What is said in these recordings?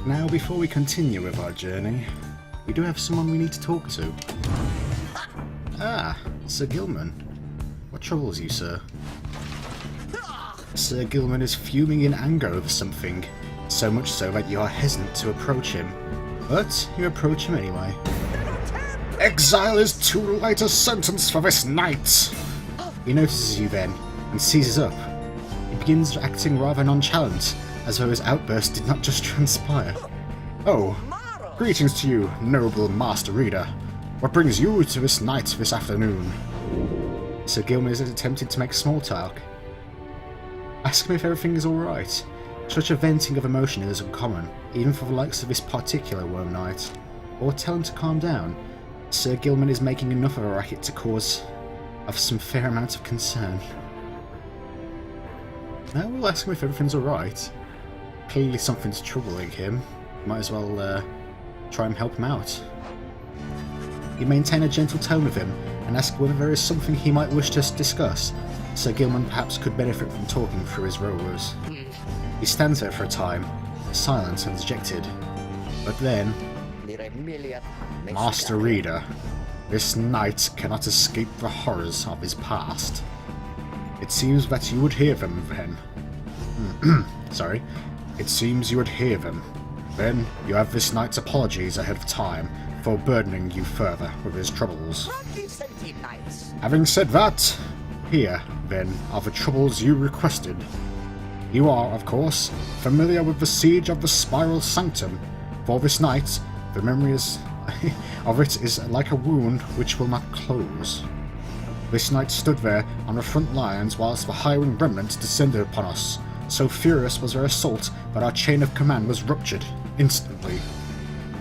Now, before we continue with our journey, we do have someone we need to talk to. Ah, Sir Gilman. What troubles you, sir? Sir Gilman is fuming in anger over something, so much so that you are hesitant to approach him. But you approach him anyway. Exile is too light a sentence for this night! He notices you then, and seizes up. He begins acting rather nonchalant, as though his outburst did not just transpire. Oh, greetings to you, noble Master Reader. What brings you to this night this afternoon? Sir Gilman is attempting to make small talk. Ask him if everything is alright. Such a venting of emotion is uncommon, even for the likes of this particular worm knight. Or tell him to calm down. Sir Gilman is making enough of a racket to cause of some fair amount of concern. Now we'll ask him if everything's alright. Clearly something's troubling him. Might as well try and help him out. You maintain a gentle tone with him and ask whether there is something he might wish to discuss. Sir Gilman perhaps could benefit from talking through his woes. He stands there for a time, silent and dejected. But then... Master Reader, this knight cannot escape the horrors of his past. It seems that you would hear them then. Sorry. It seems you would hear them. Then you have this knight's apologies ahead of time for burdening you further with his troubles. Having said that, here, then, are the troubles you requested. You are, of course, familiar with the siege of the Spiral Sanctum. For this night, the memory of it is like a wound which will not close. This knight stood there on the front lines whilst the hiring remnant descended upon us. So furious was their assault that our chain of command was ruptured instantly.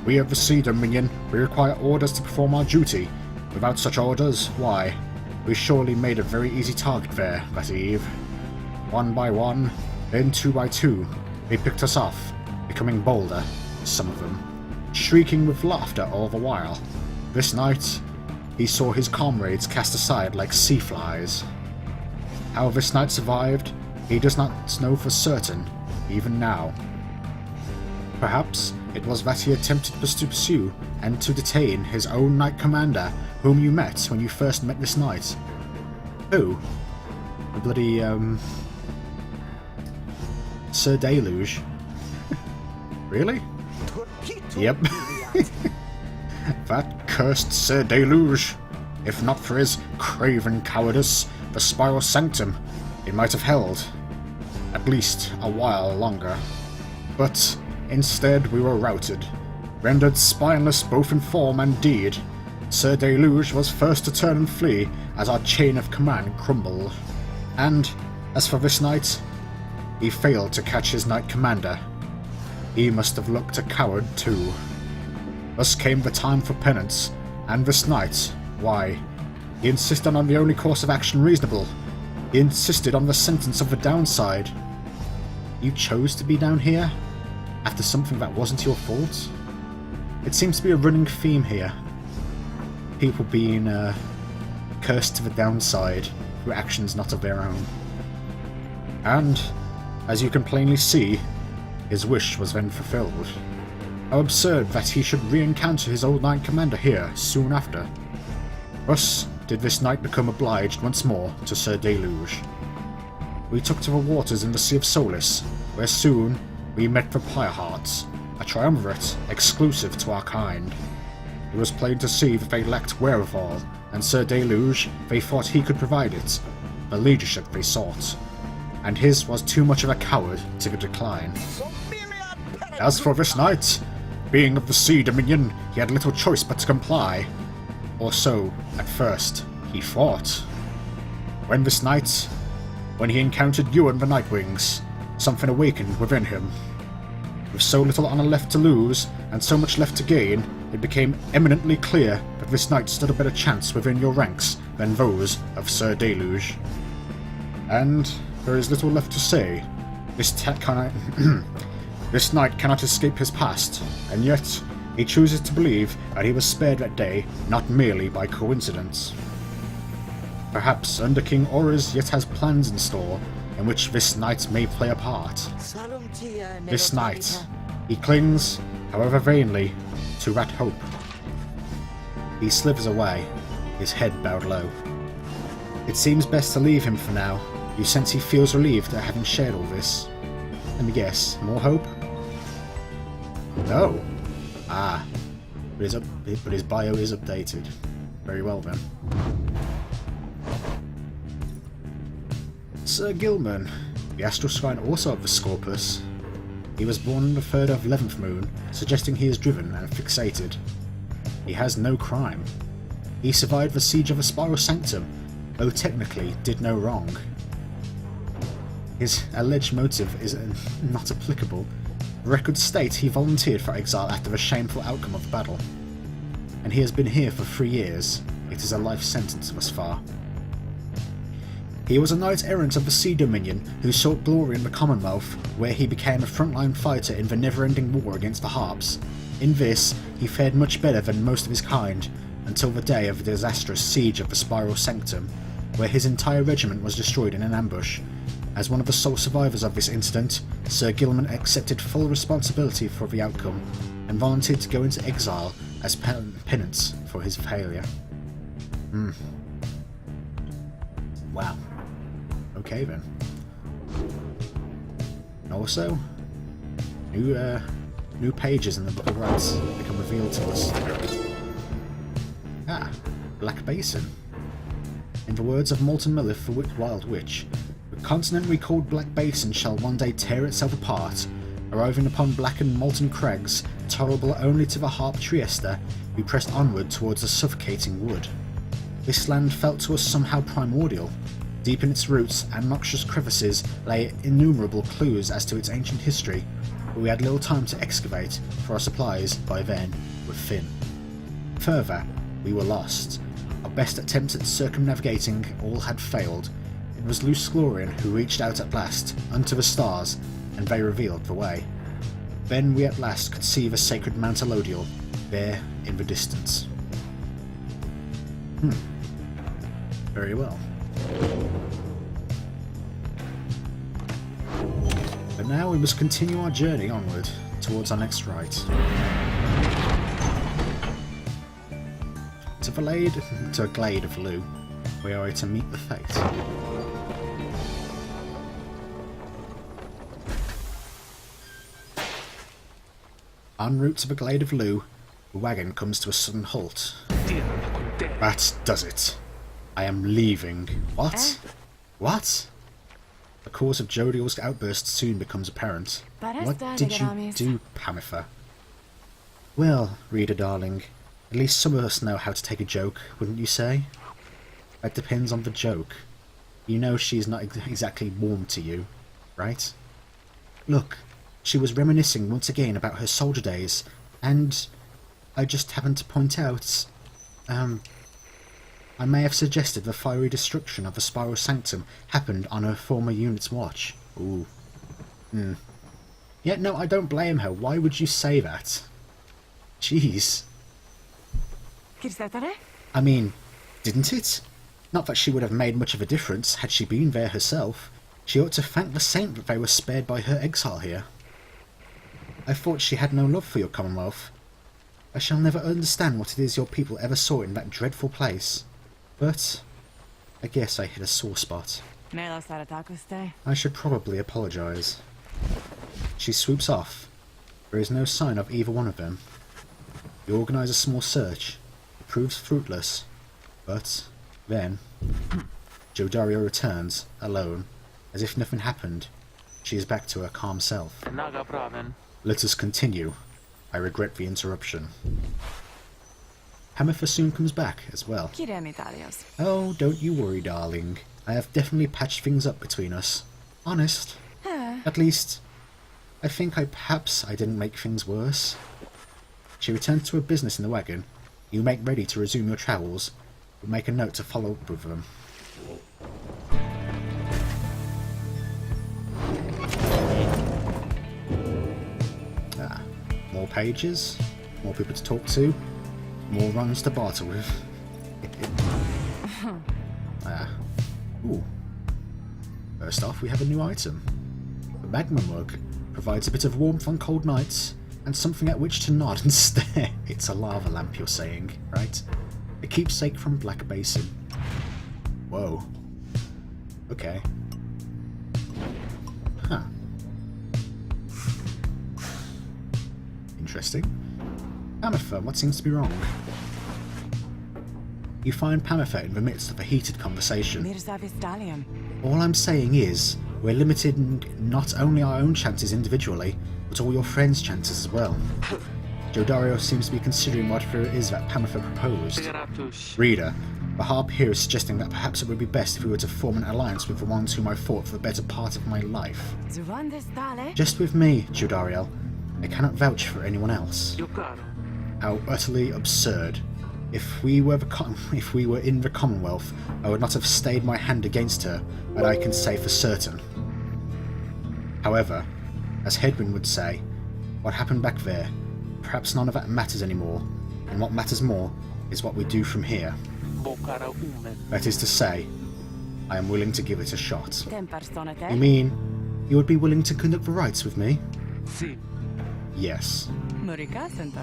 We of the Sea Dominion, we require orders to perform our duty. Without such orders, why, we surely made a very easy target there that eve. One by one, then two by two, they picked us off, becoming bolder, some of them, shrieking with laughter all the while. This night, he saw his comrades cast aside like sea flies. How this knight survived, he does not know for certain, even now. Perhaps it was that he attempted to pursue and to detain his own knight commander, whom you met when you first met this knight. Who? The bloody, Sir Deluge. Really? Yep. That cursed Sir Deluge. If not for his craven cowardice, the Spiral Sanctum, it might have held. At least a while longer. But instead we were routed, rendered spineless both in form and deed. Sir Deluge was first to turn and flee as our chain of command crumbled. And, as for this knight, he failed to catch his knight commander. He must have looked a coward too. Thus came the time for penance, and this knight, why, he insisted on the only course of action reasonable. He insisted on the sentence of the downside. You chose to be down here? After something that wasn't your fault? It seems to be a running theme here. People being cursed to the downside through actions not of their own. And, as you can plainly see, his wish was then fulfilled. How absurd that he should re-encounter his old knight commander here soon after. Thus did this knight become obliged once more to Sir Deluge. We took to the waters in the Sea of Solace, where soon we met the Pyre, a triumvirate exclusive to our kind. It was plain to see that they lacked wherewithal, and Sir Deluge, they thought he could provide it, the leadership they sought, and his was too much of a coward to decline. As for this knight, being of the Sea Dominion, he had little choice but to comply. Or so, at first, he thought. When this night, when he encountered you and the Nightwings, something awakened within him. With so little honor left to lose, and so much left to gain, it became eminently clear that this knight stood a better chance within your ranks than those of Sir Deluge. And there is little left to say. This knight cannot escape his past, and yet he chooses to believe that he was spared that day not merely by coincidence. Perhaps Under King Auras yet has plans in store in which this knight may play a part. This knight, He clings, however vainly, to that hope. He slithers away, his head bowed low. It seems best to leave him for now. You sense he feels relieved at having shared all this. Let me guess, more hope? No. Ah, but his bio is updated. Very well then. Sir Gilman, the astral shrine also of the Scorpus. He was born on the 3rd of 11th moon, suggesting he is driven and fixated. He has no crime. He survived the siege of the Spiral Sanctum, though technically did no wrong. His alleged motive is not applicable. The records state he volunteered for exile after the shameful outcome of the battle. And he has been here for 3 years. It is a life sentence thus far. He was a knight-errant of the Sea Dominion who sought glory in the Commonwealth, where he became a frontline fighter in the never-ending war against the Harps. In this, he fared much better than most of his kind, until the day of the disastrous siege of the Spiral Sanctum, where his entire regiment was destroyed in an ambush. As one of the sole survivors of this incident, Sir Gilman accepted full responsibility for the outcome, and volunteered to go into exile as penance for his failure. Wow. Okay then. And also, new pages in the Book of Rites become revealed to us. Ah, Black Basin. In the words of Molten Millith, the Wild Witch, the continent we called Black Basin shall one day tear itself apart, arriving upon blackened molten crags, tolerable only to the harp Trieste, we pressed onward towards the suffocating wood. This land felt to us somehow primordial. Deep in its roots and noxious crevices lay innumerable clues as to its ancient history, but we had little time to excavate, for our supplies, by then, were thin. Further, we were lost. Our best attempts at circumnavigating all had failed. It was Luce Glorian who reached out at last, unto the stars, and they revealed the way. Then we at last could see the sacred Mount Elodial, there in the distance. Very well. But now we must continue our journey onward, towards our next rite. To a glade of Lugh, we are to meet the fate. En route to the glade of Lugh, the wagon comes to a sudden halt. That does it. I am leaving. What? What? The cause of Jodiel's outburst soon becomes apparent. What did you do, Pamitha? Well, reader darling, at least some of us know how to take a joke, wouldn't you say? That depends on the joke. You know she is not exactly warm to you, right? Look, she was reminiscing once again about her soldier days, and I just happened to point out, I may have suggested the fiery destruction of the Spiral Sanctum happened on her former unit's watch. Ooh. Yeah, no, I don't blame her. Why would you say that? Jeez. I mean, didn't it? Not that she would have made much of a difference had she been there herself. She ought to thank the saint that they were spared by her exile here. I thought she had no love for your Commonwealth. I shall never understand what it is your people ever saw in that dreadful place. But I guess I hit a sore spot. I should probably apologise. She swoops off. There is no sign of either one of them. You organise a small search. It proves fruitless. But then Jodario returns, alone, as if nothing happened. She is back to her calm self. Let us continue. I regret the interruption. Pamitha soon comes back as well. Oh, don't you worry, darling. I have definitely patched things up between us. Honest. At least, I think perhaps I didn't make things worse. She returns to her business in the wagon. You make ready to resume your travels. We'll make a note to follow up with them. More pages, more people to talk to, more runs to barter with. Ooh. First off, we have a new item. The Magma Mug provides a bit of warmth on cold nights and something at which to nod and stare. It's a lava lamp, you're saying, right? A keepsake from Black Basin. Whoa. Okay. Huh. Interesting. Pamitha, what seems to be wrong? You find Pamitha in the midst of a heated conversation. All I'm saying is, we're limiting not only our own chances individually, but all your friends' chances as well. Jodario seems to be considering whatever it is that Pamitha proposed. Reader, the harp here is suggesting that perhaps it would be best if we were to form an alliance with the ones whom I fought for the better part of my life. Just with me, Jodario. I cannot vouch for anyone else. How utterly absurd. If we were in the Commonwealth, I would not have stayed my hand against her, but I can say for certain. However, as Hedwyn would say, what happened back there, perhaps none of that matters anymore, and what matters more is what we do from here. That is to say, I am willing to give it a shot. You mean, you would be willing to conduct the rites with me? Yes.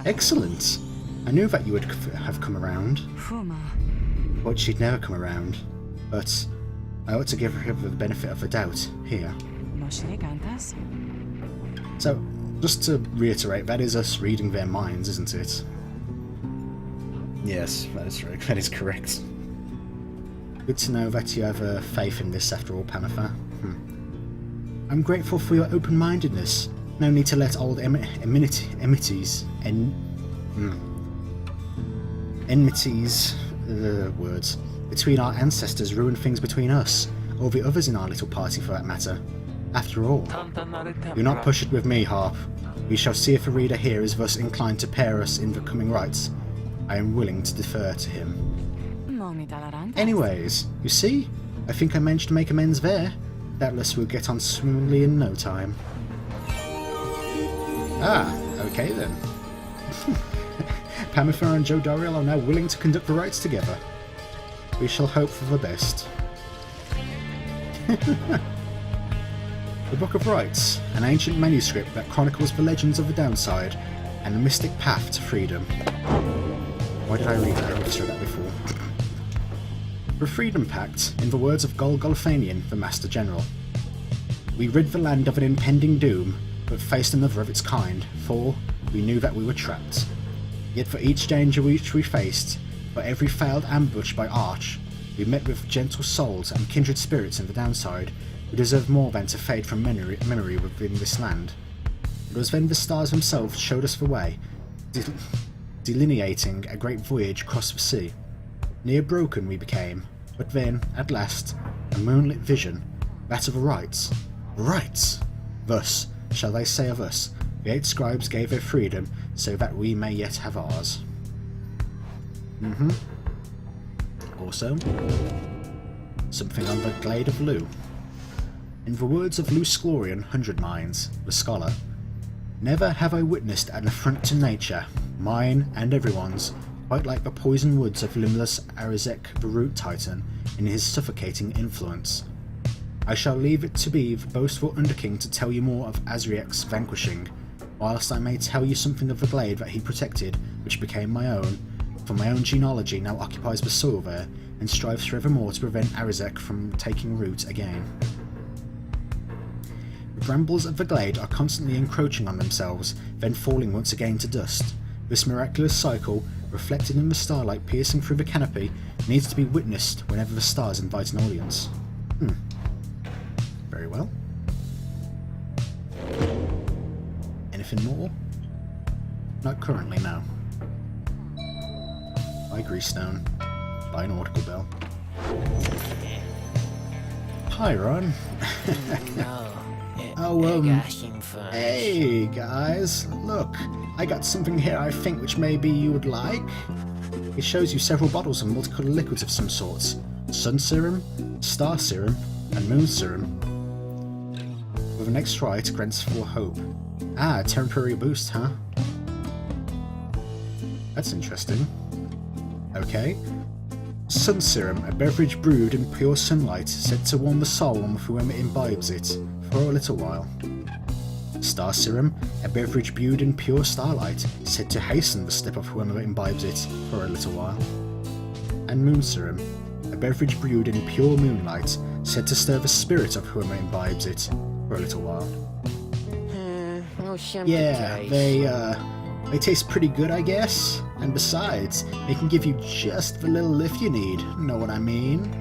Excellent! I knew that you would have come around. But she'd never come around. But I ought to give her the benefit of the doubt here. So, just to reiterate, that is us reading their minds, isn't it? Yes, that is right. That is correct. Good to know that you have faith in this after all, Pamitha. I'm grateful for your open-mindedness. No need to let old enmities words between our ancestors ruin things between us, or the others in our little party for that matter. After all, do not push it with me, Harp. We shall see if a reader here is thus inclined to pair us in the coming rites. I am willing to defer to him. Anyways, you see? I think I managed to make amends there. Doubtless we'll get on swimmingly in no time. Ah, okay then. Pamitha and Jodario are now willing to conduct the rites together. We shall hope for the best. The Book of Rites, an ancient manuscript that chronicles the legends of the downside and the mystic path to freedom. Why did I read that? I read that before. The Freedom Pact, in the words of Gol Golfanian, the Master General. We rid the land of an impending doom, but faced another of its kind, for we knew that we were trapped. Yet for each danger which we faced, for every failed ambush by Arch, we met with gentle souls and kindred spirits in the downside, who deserve more than to fade from memory within this land. It was then the stars themselves showed us the way, delineating a great voyage across the sea. Near broken we became, but then, at last, a moonlit vision, that of the rites. Rites! Thus, shall they say of us, the 8 scribes gave their freedom, so that we may yet have ours. Also, something on the Glade of Lu. In the words of Luce Glorian, 100 Minds, the scholar, never have I witnessed an affront to nature, mine and everyone's, quite like the poison woods of limbless Arizek the Root Titan in his suffocating influence. I shall leave it to be the boastful Underking to tell you more of Azriek's vanquishing, whilst I may tell you something of the glade that he protected, which became my own, for my own genealogy now occupies the soil there, and strives forevermore to prevent Arizek from taking root again. The brambles of the glade are constantly encroaching on themselves, then falling once again to dust. This miraculous cycle, reflected in the starlight piercing through the canopy, needs to be witnessed whenever the stars invite an audience. Very well. Anything more? Not currently, no. By Greastone. By Nautical Bell. Pyre. Hey guys, look, I got something here I think which maybe you would like. It shows you several bottles of multicolored liquids of some sorts. Sun serum, star serum, and moon serum. With an next try, it grants for hope. Ah, temporary boost, huh? That's interesting. Okay. Sun serum, a beverage brewed in pure sunlight, said to warm the soul of whoever imbibes it, for a little while. Star Serum, a beverage brewed in pure starlight, said to hasten the slip of whoever imbibes it for a little while. And Moon Serum, a beverage brewed in pure moonlight, said to stir the spirit of whoever imbibes it for a little while. Yeah, they taste pretty good, I guess. And besides, they can give you just the little lift you need, know what I mean?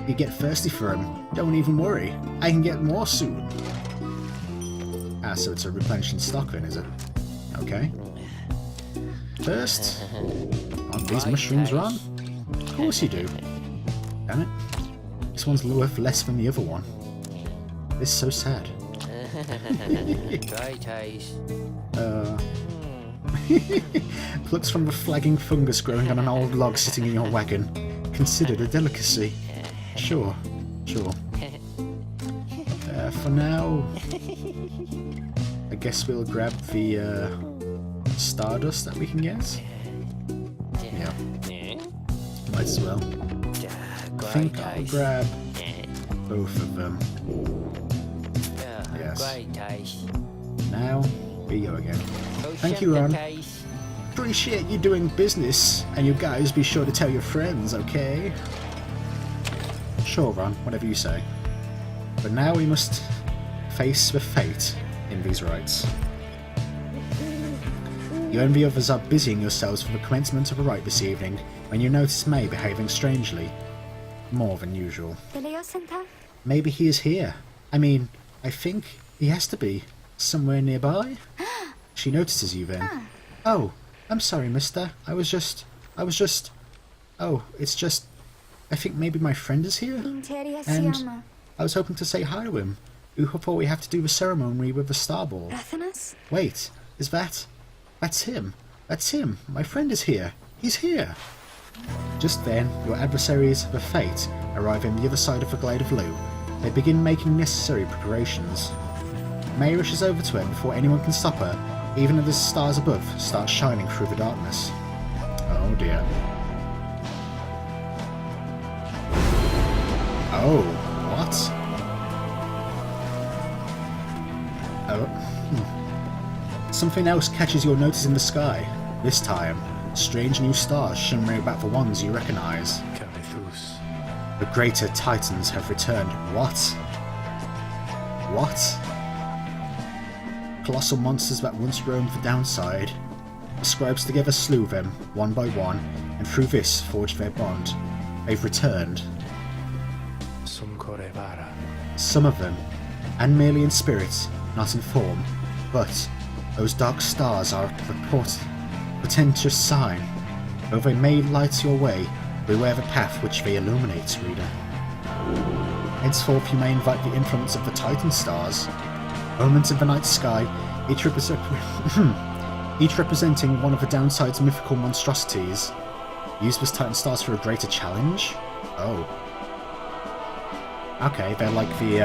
You get thirsty for them, don't even worry, I can get more soon. Ah, so it's a replenishing stock then, is it? Okay. First, aren't these mushrooms wrong? Of course you do. Damn it. This one's worth less than the other one. This is so sad. Plucked from the flagging fungus growing on an old log sitting in your wagon. Considered a delicacy. Sure. For now, I guess we'll grab the stardust that we can get. Yeah. Might as well. I think I'll grab both of them. Yes. Now, here you go again. Thank you, Ron. Appreciate you doing business, and you guys be sure to tell your friends, okay? Sure, Ron, whatever you say. But now we must face the fate in these rites. You and the others are busying yourselves for the commencement of a rite this evening, when you notice May behaving strangely. More than usual. Maybe he is here. I mean, I think he has to be. Somewhere nearby? She notices you then. Oh, I'm sorry, mister. I was just... Oh, it's just... I think maybe my friend is here? And I was hoping to say hi to him. Before we have to do the ceremony with the star ball. Wait, is that... That's him. That's him. My friend is here. He's here. Just then, your adversaries, the Fate, arrive on the other side of the Glade of Lou. They begin making necessary preparations. May rushes over to her before anyone can stop her, even as the stars above start shining through the darkness. Oh dear. Oh, what? Oh, Something else catches your notice in the sky. This time, strange new stars shimmering about the ones you recognize. The greater titans have returned. What? What? Colossal monsters that once roamed the downside. The scribes together slew them, one by one, and through this forged their bond. They've returned. Some of them, and merely in spirit, not in form, but those dark stars are a portentous sign. Though they may light your way, beware the path which they illuminate, reader. Henceforth you may invite the influence of the Titan stars, omens of the night sky, each representing one of the downside's mythical monstrosities. Use this Titan stars for a greater challenge? Oh. Okay, they're like the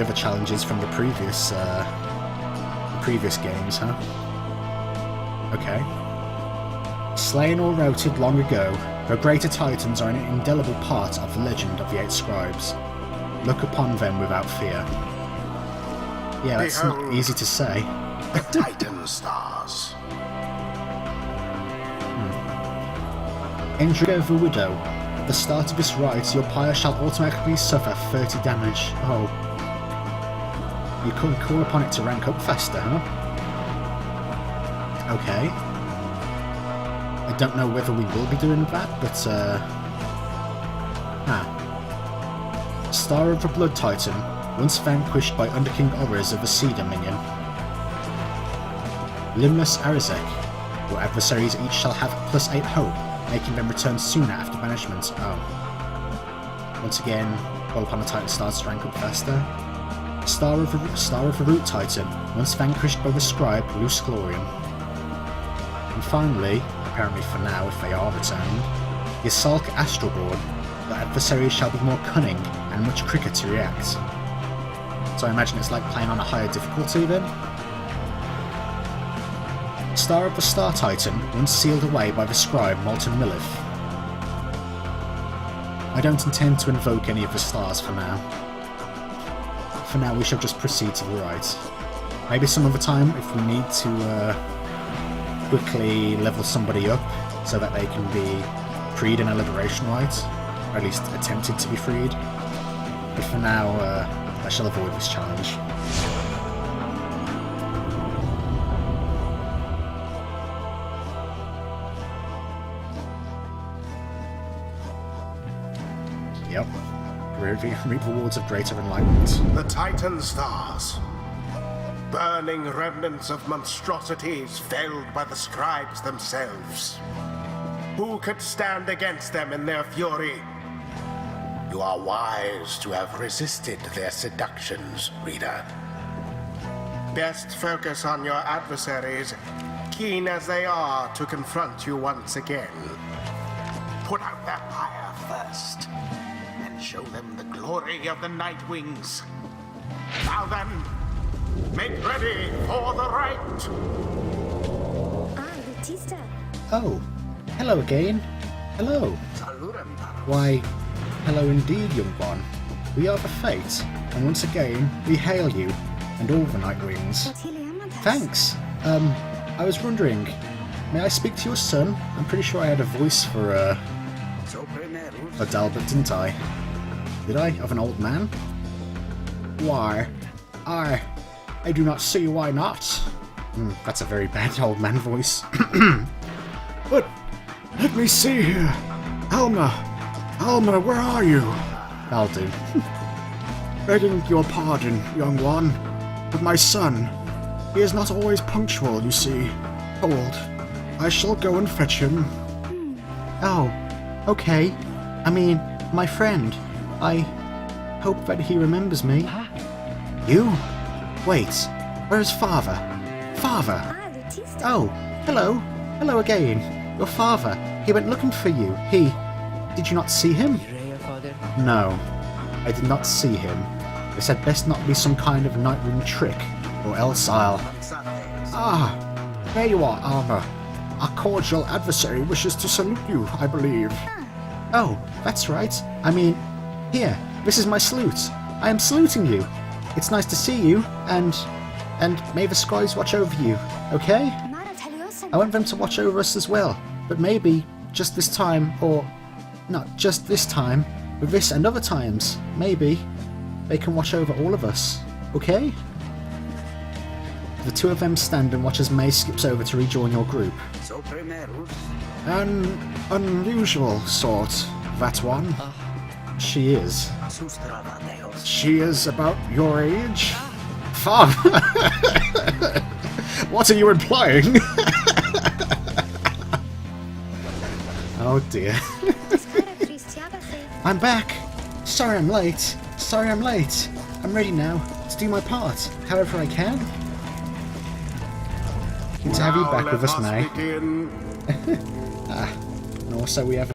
other challenges from the previous games, huh? Okay. Slain or routed long ago, the greater titans are an indelible part of the legend of the 8 scribes. Look upon them without fear. Yeah, that's not easy to say. The Titan stars. Endriga the Widow. At the start of this rite, your pyre shall automatically suffer 30 damage. Oh. You can call upon it to rank up faster, huh? Okay. I don't know whether we will be doing that, but Star of the Blood Titan, once vanquished by Underking Horrors of the Sea Dominion. Limbless Arizek. Your adversaries each shall have +8 hope, making them return sooner after banishment. Oh. Once again, call upon the Titan stars to rank up faster. Star of the Root Titan, once vanquished by the scribe Luce Glorium. And finally, apparently for now if they are returned, Ysalk Astralborn, the adversary shall be more cunning and much quicker to react. So I imagine it's like playing on a higher difficulty then? Star of the Star Titan, once sealed away by the scribe Molten Millith. I don't intend to invoke any of the stars for now. for now we shall just proceed to the right. Maybe some other time, if we need to quickly level somebody up so that they can be freed in a liberation rite, or at least attempted to be freed. But for now, I shall avoid this challenge. Yep. Reap rewards of greater enlightenment. The Titan stars. Burning remnants of monstrosities felled by the scribes themselves. Who could stand against them in their fury? You are wise to have resisted their seductions, reader. Best focus on your adversaries, keen as they are to confront you once again. Put out their pyre first, and show them the glory of the Night Wings. Now then, make ready for the rite! Oh, hello again. Hello. Why, hello indeed, young one. We are the Fate, and once again, we hail you, and all the Night Wings. Thanks. I was wondering, may I speak to your son? I'm pretty sure I had a voice for Dalbert, didn't I? Did I? Of an old man? Why, I do not see why not. That's a very bad old man voice. But, let me see here. Alma, where are you? I'll do. Begging your pardon, young one, but my son, he is not always punctual, you see. Hold, I shall go and fetch him. Oh, okay. I mean, my friend, I hope that he remembers me. You? Wait, where's father? Father? Oh, hello. Hello again. Your father, he went looking for you. Did you not see him? No, I did not see him. They said best not be some kind of Nightwing trick, or else I'll... Ah, there you are, Alma. Our cordial adversary wishes to salute you, I believe. Oh, that's right. I mean, here, this is my salute. I am saluting you. It's nice to see you, and may the skies watch over you, okay? I want them to watch over us as well, but maybe just this time, or not just this time, but this and other times, maybe they can watch over all of us, okay? The two of them stand and watch as May skips over to rejoin your group. An unusual sort, that one. She is. She is about your age? Father! What are you implying? Oh dear. I'm back! Sorry I'm late. I'm ready now to do my part, however I can. Good to have you back with us, May. And also we have